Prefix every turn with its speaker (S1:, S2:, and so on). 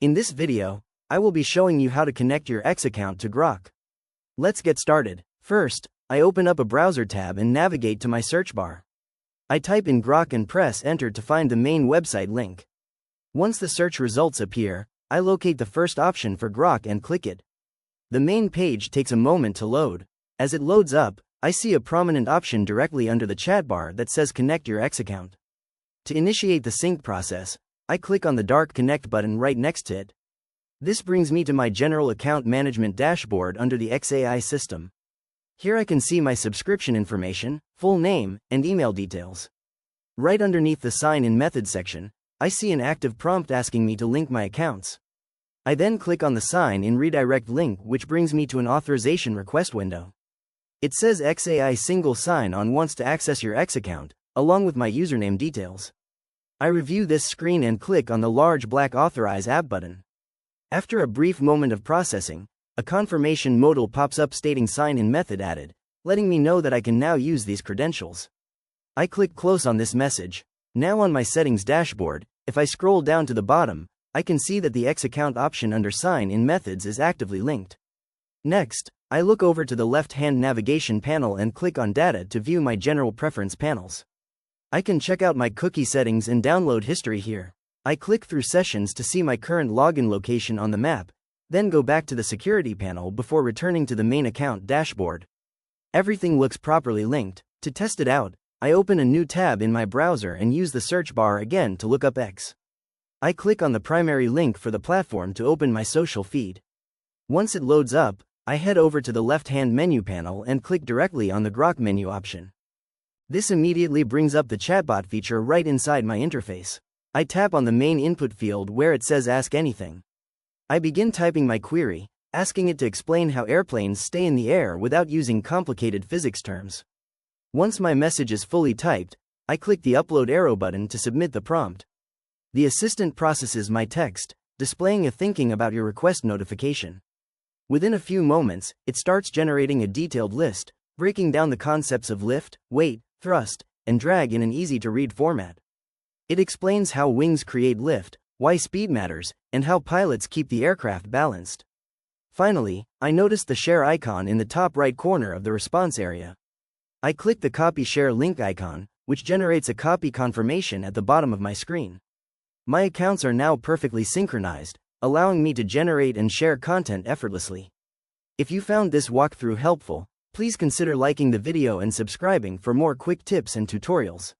S1: In this video, I will be showing you how to connect your X account to Grok. Let's get started. First, I open up a browser tab and navigate to my search bar. I type in Grok and press enter to find the main website link. Once the search results appear, I locate the first option for Grok and click it. The main page takes a moment to load. As it loads up, I see a prominent option directly under the chat bar that says Connect your X account. To initiate the sync process, I click on the dark Connect button right next to it. This brings me to my General Account Management dashboard under the XAI system. Here I can see my subscription information, full name, and email details. Right underneath the Sign In Method section, I see an active prompt asking me to link my accounts. I then click on the Sign In Redirect link, which brings me to an authorization request window. It says XAI Single Sign-On wants to access your X account, along with my username details. I review this screen and click on the large black Authorize App button. After a brief moment of processing, a confirmation modal pops up stating sign-in method added, letting me know that I can now use these credentials. I click close on this message. Now on my settings dashboard, if I scroll down to the bottom, I can see that the X account option under sign-in methods is actively linked. Next, I look over to the left-hand navigation panel and click on Data to view my general preference panels. I can check out my cookie settings and download history here. I click through sessions to see my current login location on the map, then go back to the security panel before returning to the main account dashboard. Everything looks properly linked. To test it out, I open a new tab in my browser and use the search bar again to look up X. I click on the primary link for the platform to open my social feed. Once it loads up, I head over to the left-hand menu panel and click directly on the Grok menu option. This immediately brings up the chatbot feature right inside my interface. I tap on the main input field where it says Ask Anything. I begin typing my query, asking it to explain how airplanes stay in the air without using complicated physics terms. Once my message is fully typed, I click the Upload arrow button to submit the prompt. The assistant processes my text, displaying a thinking about your request notification. Within a few moments, it starts generating a detailed list, breaking down the concepts of lift, weight, thrust, and drag in an easy-to-read format. It explains how wings create lift, why speed matters, and how pilots keep the aircraft balanced. Finally, I noticed the share icon in the top right corner of the response area. I click the Copy Share link icon, which generates a copy confirmation at the bottom of my screen. My accounts are now perfectly synchronized, allowing me to generate and share content effortlessly. If you found this walkthrough helpful, please consider liking the video and subscribing for more quick tips and tutorials.